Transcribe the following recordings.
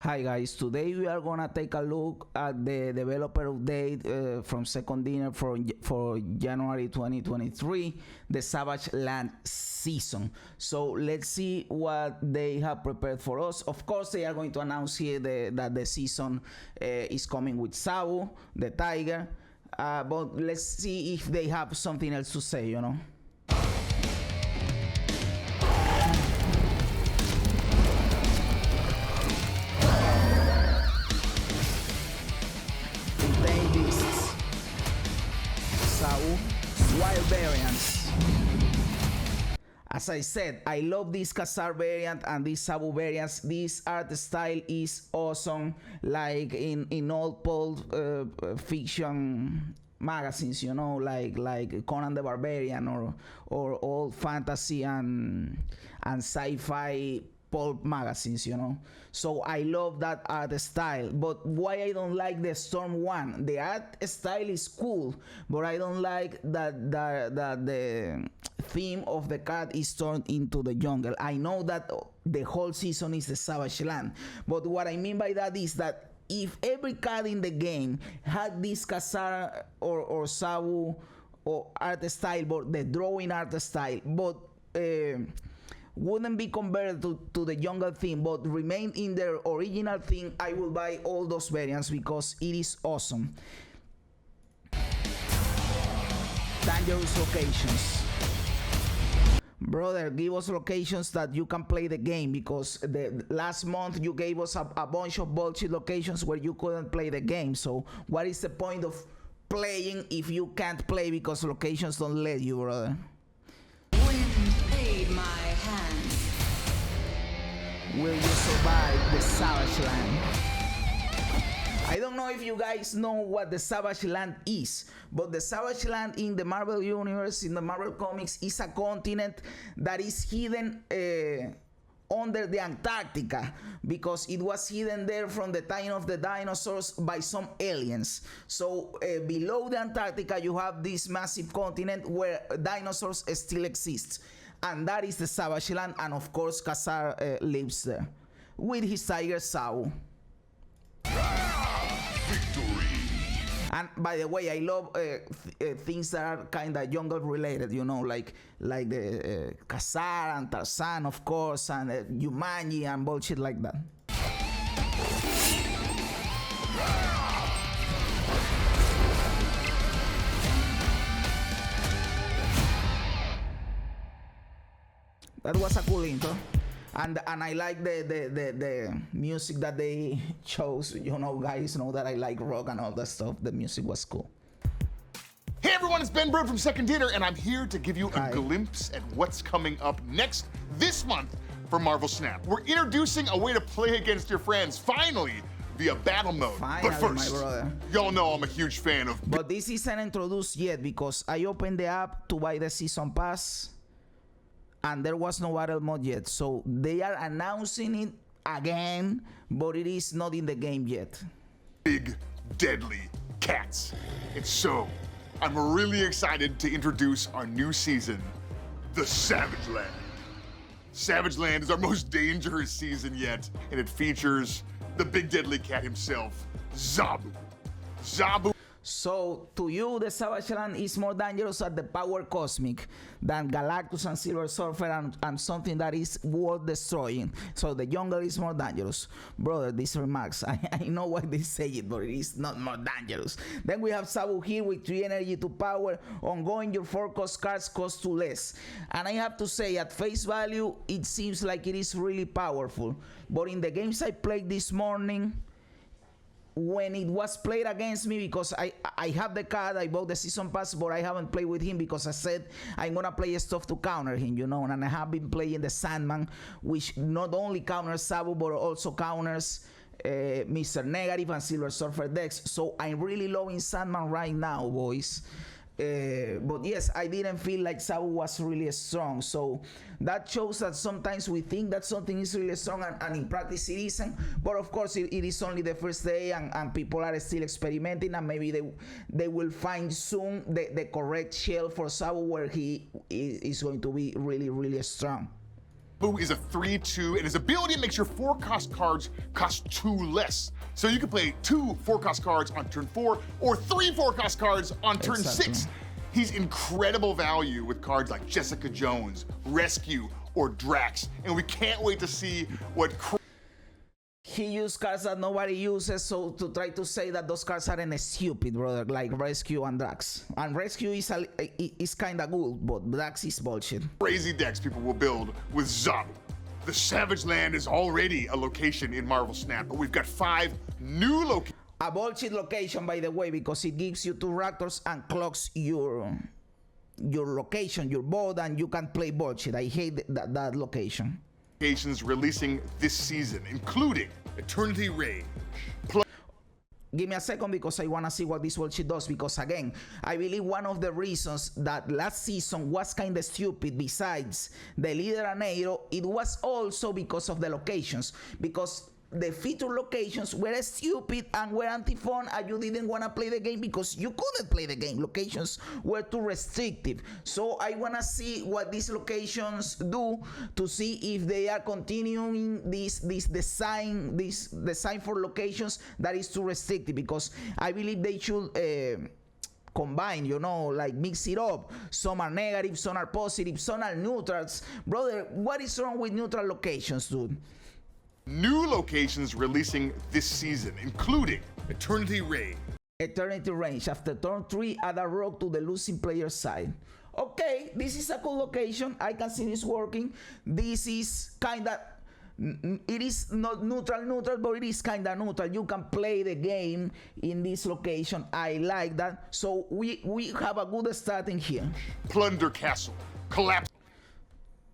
Hi guys, today we are gonna take a look at the developer update from second dinner for January 2023, the Savage Land season. So let's see what they have prepared for us. Of course, they are going to announce here that the season is coming with Zabu, the tiger. But let's see if they have something else to say, you know. Wild variants. As I said, I love this Khazar variant and this Zabu variants. This art style is awesome, like in old pulp fiction magazines, you know, like Conan the Barbarian or old fantasy and sci-fi pulp magazines, you know. So I love that art style. But why I don't like the Storm one? The art style is cool, but I don't like that the theme of the cat is turned into the jungle. I know that the whole season is the Savage Land, but what I mean by that is that if every card in the game had this Khazar or Zabu or art style, but the drawing art style, but wouldn't be converted to the jungle theme but remain in their original theme, I will buy all those variants because it is awesome. Dangerous locations. Brother, give us locations that you can play the game, because the last month you gave us a bunch of bullshit locations where you couldn't play the game. So what is the point of playing if you can't play because locations don't let you, brother? My hands. Will you survive the Savage Land? I don't know if you guys know what the Savage Land is, but the Savage Land in the Marvel Universe, in the Marvel Comics, is a continent that is hidden under the Antarctica, because it was hidden there from the time of the dinosaurs by some aliens. So below the Antarctica you have this massive continent where dinosaurs still exist, and that is the Savage Land, and of course Khazar lives there with his tiger Zabu. Victory. And by the way, I love things that are kind of jungle related, you know, like the Khazar and Tarzan, of course, and Jumanji and bullshit like that. That was a cool intro, and I like the music that they chose. You know, guys know that I like rock and all that stuff. The music was cool. Hey everyone, it's Ben Bird from Second Dinner, and I'm here to give you a Hi. glimpse at what's coming up next this month for Marvel Snap. We're introducing a way to play against your friends, finally, via battle mode. Finally, but first, my brother. y'all know I'm a huge fan of... But this isn't introduced yet because I opened the app to buy the season pass, and there was no battle mode yet. So they are announcing it again, but it is not in the game yet. Big, deadly cats. And so, I'm really excited to introduce our new season, the Savage Land. Savage Land is our most dangerous season yet, and it features the big deadly cat himself, Zabu. Zabu. So to you, the Savage Land is more dangerous at the power cosmic than Galactus and Silver Surfer and something that is world destroying. So the jungle is more dangerous. Brother, these remarks, I know why they say it, but it is not more dangerous. Then we have Zabu here with 3 energy to power. Ongoing, your 4 cost cards cost 2 less. And I have to say, at face value, it seems like it is really powerful. But in the games I played this morning, when it was played against me, because I have the card, I bought the season pass, but I haven't played with him because I said I'm gonna play stuff to counter him, you know, and I have been playing the Sandman, which not only counters Zabu but also counters Mr. Negative and Silver Surfer decks. So I'm really loving Sandman right now, boys. But yes, I didn't feel like Zabu was really strong. So that shows that sometimes we think that something is really strong and in practice it isn't. But of course, it is only the first day and people are still experimenting, and maybe they will find soon the correct shell for Zabu where he is going to be really, really strong. Zabu is a 3/2, and his ability makes your 4-cost cards cost 2 less. So you can play 2 4-cost cards on turn 4 or 3 4-cost cards on turn 6. He's incredible value with cards like Jessica Jones, Rescue, or Drax, and we can't wait to see what he used cards that nobody uses, so to try to say that those cards aren't stupid, brother, like Rescue and Drax. And Rescue is kind of good, but Drax is bullshit. Crazy decks people will build with Zabu. The Savage Land is already a location in Marvel Snap, but we've got 5 new locations. A bullshit location, by the way, because it gives you 2 reactors and clocks your location, your board, and you can play bullshit. I hate that location. Releasing this season, including Eternity Range. Give me a second because I want to see what this bullshit does, because again, I believe one of the reasons that last season was kind of stupid, besides the leader and Aero, it was also because of the locations, because the feature locations were stupid and were anti-fun, and you didn't want to play the game because you couldn't play the game. Locations were too restrictive. So I want to see what these locations do, to see if they are continuing this design for locations that is too restrictive, because I believe they should combine, you know, like mix it up. Some are negative, some are positive, some are neutrals. Brother, what is wrong with neutral locations, dude? New locations releasing this season, including Eternity Range. Eternity Range. After turn 3, add a rock to the losing player's side. Okay, this is a cool location. I can see this working. This is kind of, it is not neutral, but it is kind of neutral. You can play the game in this location. I like that. So we have a good start in here. Plunder Castle. Collapse.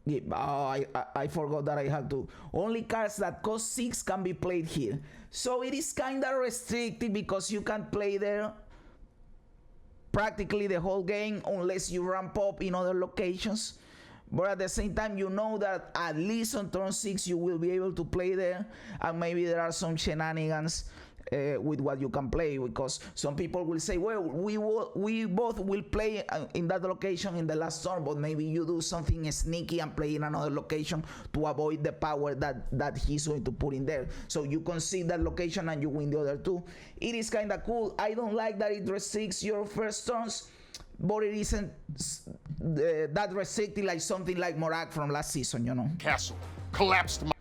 Yeah, I forgot that I had to. Only cards that cost 6 can be played here. So it is kind of restricted, because you can play there practically the whole game unless you ramp up in other locations. But at the same time, you know that at least on turn 6 you will be able to play there, and maybe there are some shenanigans with what you can play, because some people will say, well, we both will play in that location in the last turn, but maybe you do something sneaky and play in another location to avoid the power that he's going to put in there. So you concede that location and you win the other 2. It is kind of cool. I don't like that it restricts your first turns, but it isn't that restricted like something like Morak from last season, you know. Castle. Collapsed mine.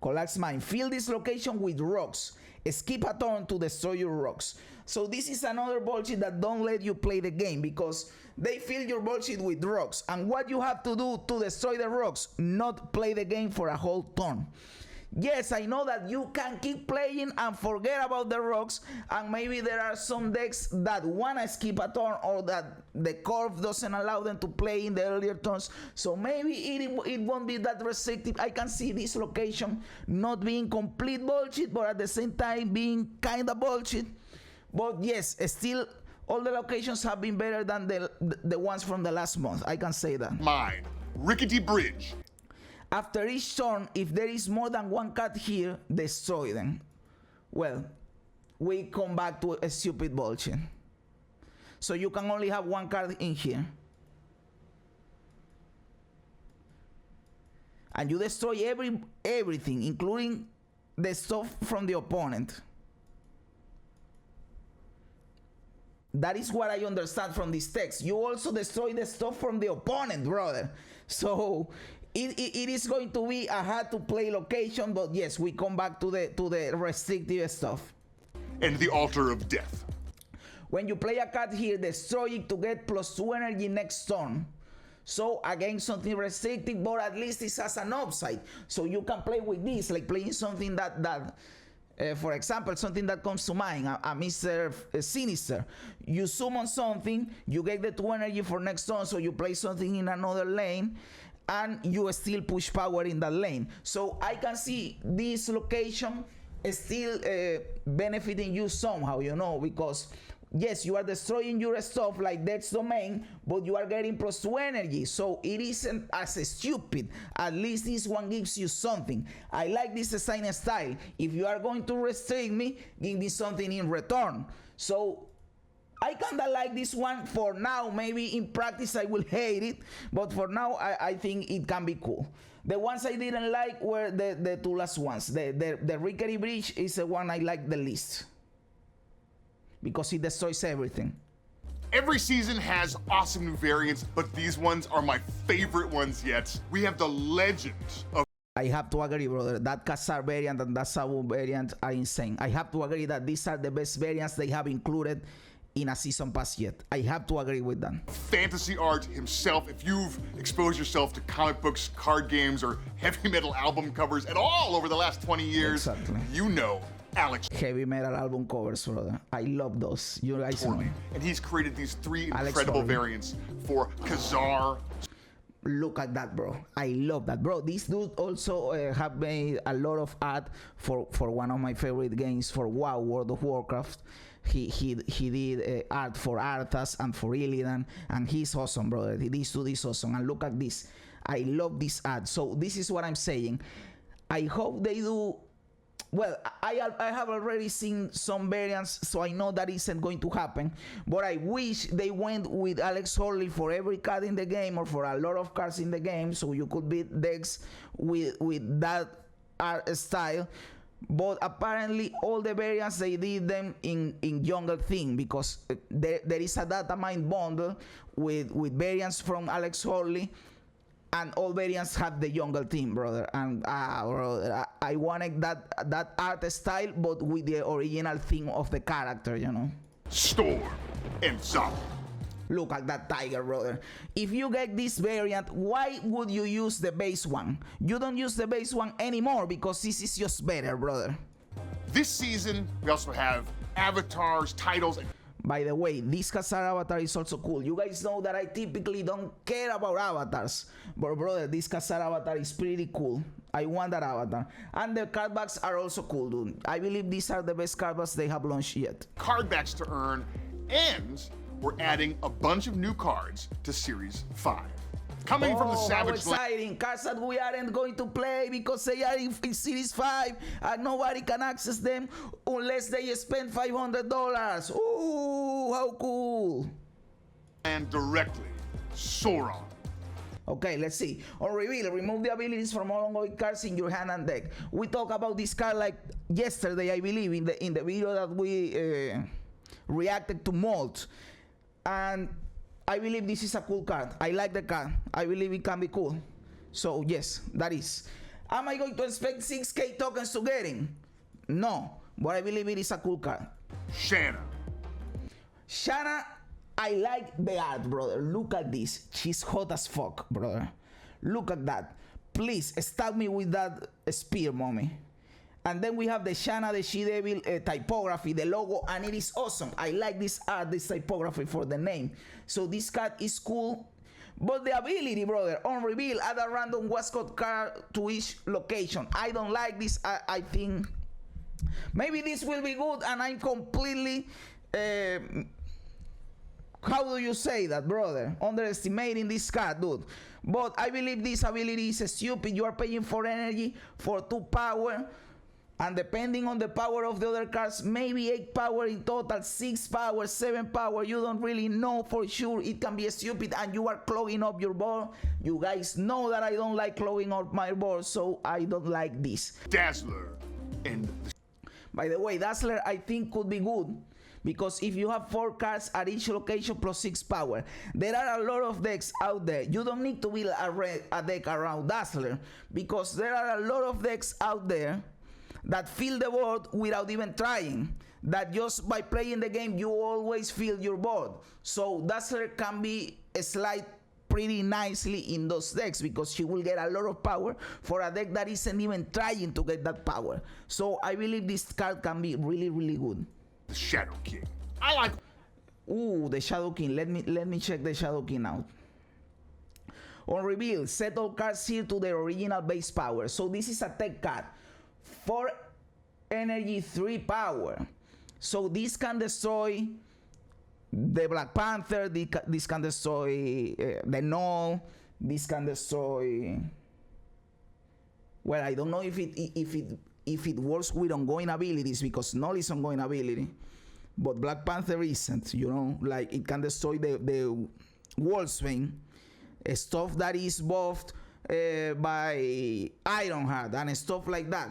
Collapsed mine. Fill this location with rocks. Skip a turn to destroy your rocks. So this is another bullshit that don't let you play the game, because they fill your bullshit with rocks, and what you have to do to destroy the rocks, not play the game for a whole turn. Yes, I know that you can keep playing and forget about the rocks, and maybe there are some decks that wanna skip a turn, or that the curve doesn't allow them to play in the earlier turns, so maybe it won't be that restrictive. I can see this location not being complete bullshit, but at the same time being kinda bullshit. But yes, still all the locations have been better than the ones from the last month. I can say that. Mine. Rickety Bridge. After each turn, if there is more than 1 card here, destroy them. Well, we come back to a stupid bullshit. So you can only have 1 card in here. And you destroy everything, including the stuff from the opponent. That is what I understand from this text. You also destroy the stuff from the opponent, brother. So it is going to be a hard to play location, but yes, we come back to the restrictive stuff. And the Altar of Death. When you play a card here, destroy it to get +2 energy next turn. So again, something restricted, but at least it has an upside. So you can play with this, like playing something that for example, something that comes to mind, a Mr. Sinister. You summon something, you get the 2 energy for next turn, so you play something in another lane, and you still push power in that lane. So I can see this location still benefiting you somehow, you know, because yes, you are destroying your stuff like Death's Domain, but you are getting +2 energy, so it isn't as stupid. At least this one gives you something. I like this design style. If you are going to restrict me, give me something in return. So I kinda like this one for now. Maybe in practice I will hate it, but for now I think it can be cool. The ones I didn't like were the two last ones. The Rickety Bridge is the one I like the least because it destroys everything. Every season has awesome new variants, but these ones are my favorite ones yet. We have the legend of... I have to agree, brother. That Khazar variant and that Zabu variant are insane. I have to agree that these are the best variants they have included in a season pass yet. I have to agree with that. Fantasy art himself. If you've exposed yourself to comic books, card games, or heavy metal album covers at all over the last 20 years, exactly. You know Alex. Heavy metal album covers, brother. I love those. You guys know. And he's created these three Alex incredible Horley. variants for Khazar. Look at that, bro. I love that, bro. This dude also have made a lot of art for one of my favorite games, for WoW, World of Warcraft. He did art for Arthas and for Illidan, and he's awesome, brother. This dude is awesome. And look at this. I love this art. So this is what I'm saying. I hope they do. Well, I have already seen some variants, so I know that isn't going to happen. But I wish they went with Alex Horley for every card in the game, or for a lot of cards in the game, so you could beat decks with that art style. But apparently all the variants, they did them in jungle theme, because there is a data mine bundle with variants from Alex Horley, and all variants have the jungle theme, brother. And brother, I wanted that art style, but with the original theme of the character, you know. Storm and Zabu. Look at that tiger, brother. If you get this variant, why would you use the base one? You don't use the base one anymore because this is just better, brother. This season, we also have avatars, titles, and... By the way, this Khazar avatar is also cool. You guys know that I typically don't care about avatars, but brother, this Khazar avatar is pretty cool. I want that avatar. And the card backs are also cool, dude. I believe these are the best card backs they have launched yet. card backs to earn, and we're adding a bunch of new cards to Series 5. Coming from the Savage how exciting. Cards that we aren't going to play because they are in Series 5 and nobody can access them unless they spend $500. Ooh, how cool. And directly, Sauron. Okay, let's see. On reveal, remove the abilities from all ongoing cards in your hand and deck. We talked about this card like yesterday, I believe, in the video that we reacted to Molt. And I believe this is a cool card. I like the card. I believe it can be cool. So yes, that is. Am I going to expect 6K tokens to get in? No, but I believe it is a cool card. Shanna. Shanna, I like the art, brother. Look at this. She's hot as fuck, brother. Look at that. Please stab me with that spear, mommy. And then we have the Shanna the She-Devil typography, the logo, and it is awesome. I like this art, this typography for the name. So this card is cool. But the ability, brother, on reveal, add a random Wascott card to each location. I don't like this. I think maybe this will be good, and I'm completely... how do you say that, brother? Underestimating this card, dude. But I believe this ability is stupid. You are paying for energy, for 2 power. And depending on the power of the other cards, maybe 8 power in total, 6 power, 7 power. You don't really know for sure. It can be stupid, and you are clogging up your board. You guys know that I don't like clogging up my board, so I don't like this. Dazzler. And by the way, Dazzler I think could be good, because if you have 4 cards at each location plus 6 power, there are a lot of decks out there. You don't need to build a deck around Dazzler, because there are a lot of decks out there that fill the board without even trying. That just by playing the game, you always fill your board. So Dazzler can be slide pretty nicely in those decks, because she will get a lot of power for a deck that isn't even trying to get that power. So I believe this card can be really, really good. the Shadow King. I like... Ooh, the Shadow King. Let me check the Shadow King out. On reveal, set all cards here to their original base power. So this is a tech card. 4 energy, 3 power. So this can destroy the Black Panther. This can destroy the Null. This can destroy... Well, I don't know if it works with ongoing abilities, because Null is ongoing ability, but Black Panther isn't. You know, like it can destroy the Wolfsbane, stuff that is buffed by Ironheart and stuff like that.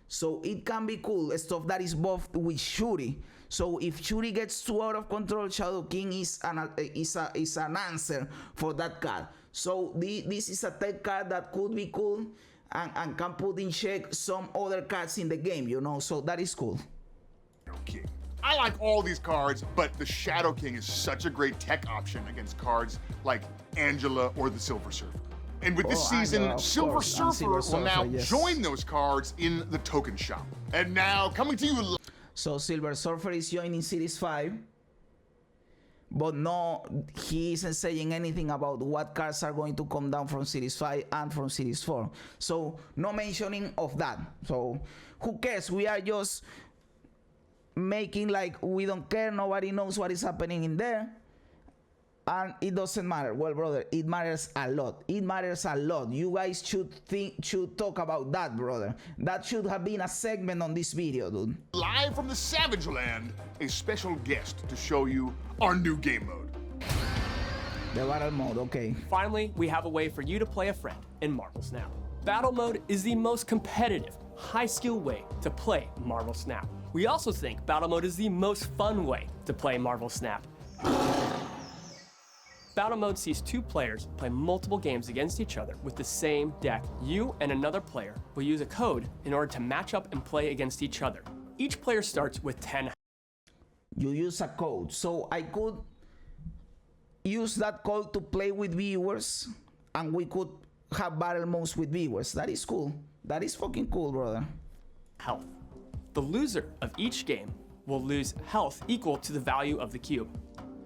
So it can be cool, stuff that is buffed with Shuri. So if Shuri gets too out of control, Shadow King is an answer for that card. So this is a tech card that could be cool and can put in check some other cards in the game, you know, so that is cool. King. I like all these cards, but the Shadow King is such a great tech option against cards like Angela or the Silver Surfer. And with this season, Angela, Silver Surfer will now yes. join those cards in the token shop. And now, coming to you. So Silver Surfer is joining Series 5, but no, he isn't saying anything about what cards are going to come down from Series 5 and from Series 4. So no mentioning of that. So who cares? We are just making like we don't care, nobody knows what is happening in there, and it doesn't matter. Well, brother, it matters a lot. It matters a lot. You guys should talk about that, brother. That should have been a segment on this video, dude. Live from the Savage Land, a special guest to show you our new game mode. The battle mode, okay. Finally, we have a way for you to play a friend in Marvel Snap. Battle mode is the most competitive, high-skill way to play Marvel Snap. We also think Battle Mode is the most fun way to play Marvel Snap. Battle Mode sees two players play multiple games against each other with the same deck. You and another player will use a code in order to match up and play against each other. Each player starts with 10. You use a code, so I could use that code to play with viewers, and we could have battle modes with viewers. That is cool. That is fucking cool, brother. Health. The loser of each game will lose health equal to the value of the cube.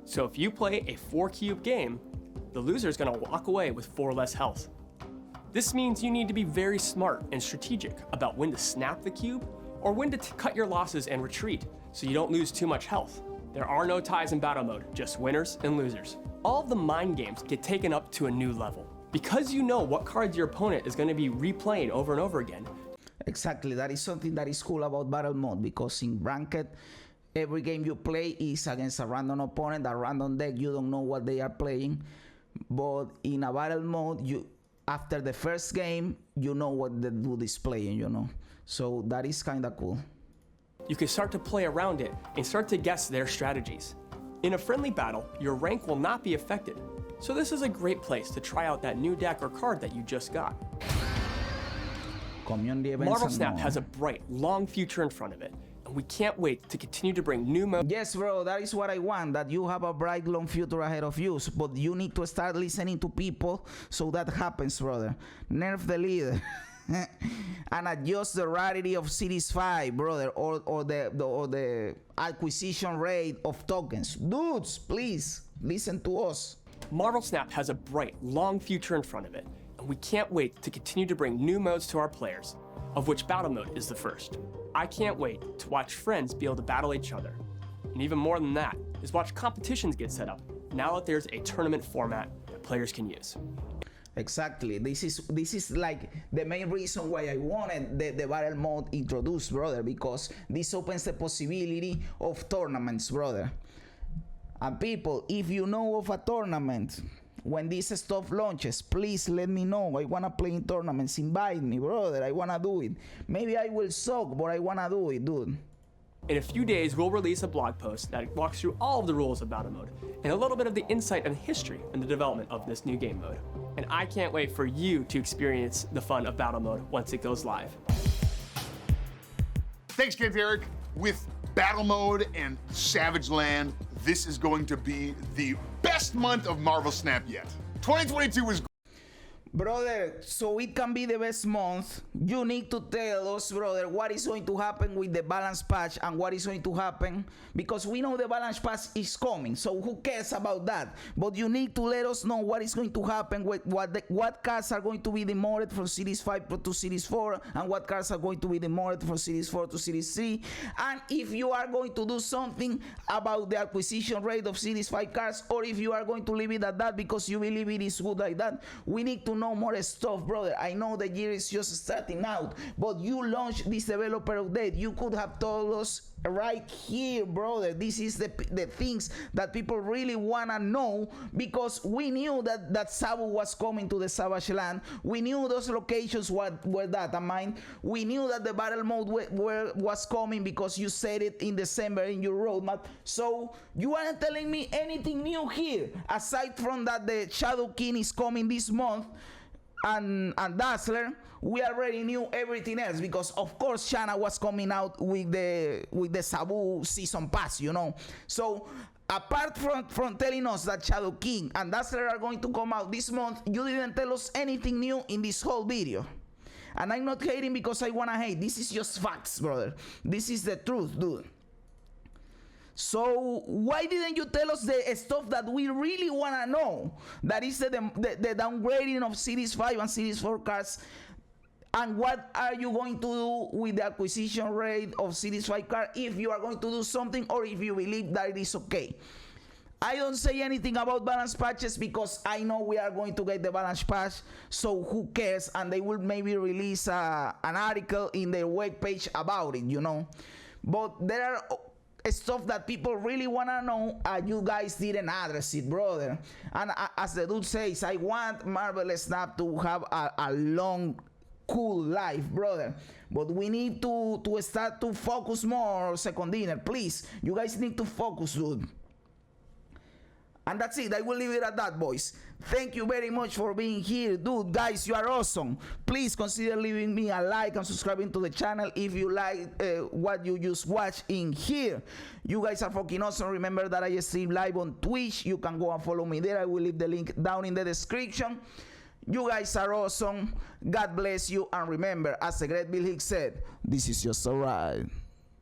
So if you play a 4-cube game, the loser is going to walk away with 4 less health. This means you need to be very smart and strategic about when to snap the cube or when to cut your losses and retreat so you don't lose too much health. There are no ties in battle mode, just winners and losers. All of the mind games get taken up to a new level. Because you know what cards your opponent is going to be replaying over and over again. Exactly, that is something that is cool about battle mode, because in ranked, every game you play is against a random opponent, a random deck. You don't know what they are playing, but in a battle mode, you after the first game, you know what the dude is playing, you know. So that is kind of cool. You can start to play around it and start to guess their strategies. In a friendly battle, your rank will not be affected. So this is a great place to try out that new deck or card that you just got. Community events. Marvel Snap has a bright, long future in front of it, and we can't wait to continue to bring new modes. Yes, bro, that is what I want, that you have a bright, long future ahead of you, but you need to start listening to people so that happens, brother. Nerf the leader. And adjust the rarity of Series 5, brother, or the acquisition rate of tokens. Dudes, please, listen to us. Marvel Snap has a bright, long future in front of it, and we can't wait to continue to bring new modes to our players, of which Battle Mode is the first. I can't wait to watch friends be able to battle each other. And even more than that, is watch competitions get set up, now that there's a tournament format that players can use. Exactly. This is like the main reason why I wanted the battle mode introduced, brother, because this opens the possibility of tournaments, brother. And people, if you know of a tournament when this stuff launches, please let me know. I wanna play in tournaments. Invite me, brother. I wanna do it. Maybe I will suck, but I wanna do it, dude. In a few days, we'll release a blog post that walks through all of the rules of Battle Mode and a little bit of the insight and history in the development of this new game mode. And I can't wait for you to experience the fun of Battle Mode once it goes live. Thanks, Kent Eric. With Battle Mode and Savage Land, this is going to be the best month of Marvel Snap yet. 2022 was Brother, so it can be the best month. You need to tell us, brother, what is going to happen with the balance patch and what is going to happen, because we know the balance patch is coming, so who cares about that? But you need to let us know what is going to happen with what cards are going to be demoted from Series 5 to Series 4 and what cards are going to be demoted from Series 4 to Series 3. And if you are going to do something about the acquisition rate of Series 5 cards, or if you are going to leave it at that because you believe it is good like that. We need to know more stuff, brother. I know the year is just starting out, but you launched this developer update. You could have told us right here, brother. This is the things that people really wanna know, because we knew that Zabu was coming to the Savage Land. We knew those locations were that. I mean, we knew that the battle mode was coming because you said it in December in your roadmap. So you aren't telling me anything new here aside from that the Shadow King is coming this month and Dazzler. We already knew everything else because of course Shanna was coming out with the Zabu season pass, you know. So apart from telling us that Shadow King and Dazzler are going to come out this month, you didn't tell us anything new in this whole video. And I'm not hating because I wanna hate. This is just facts, brother. This is the truth, dude. So why didn't you tell us the stuff that we really want to know? That is the downgrading of Series 5 and Series 4 cards. And what are you going to do with the acquisition rate of Series 5 card, if you are going to do something or if you believe that it is okay? I don't say anything about balance patches because I know we are going to get the balance patch, so who cares? And they will maybe release an article in their web page about it, you know. But there are stuff that people really want to know, you guys didn't address it, brother. And as the dude says, I want Marvel Snap to have a long, cool life, brother. But we need to start to focus more, Second Dinner. Please, you guys need to focus, dude. And that's it. I will leave it at that, boys. Thank you very much for being here. Dude, guys, you are awesome. Please consider leaving me a like and subscribing to the channel if you like what you just watched in here. You guys are fucking awesome. Remember that I stream live on Twitch. You can go and follow me there. I will leave the link down in the description. You guys are awesome. God bless you. And remember, as the great Bill Hicks said, this is just a ride.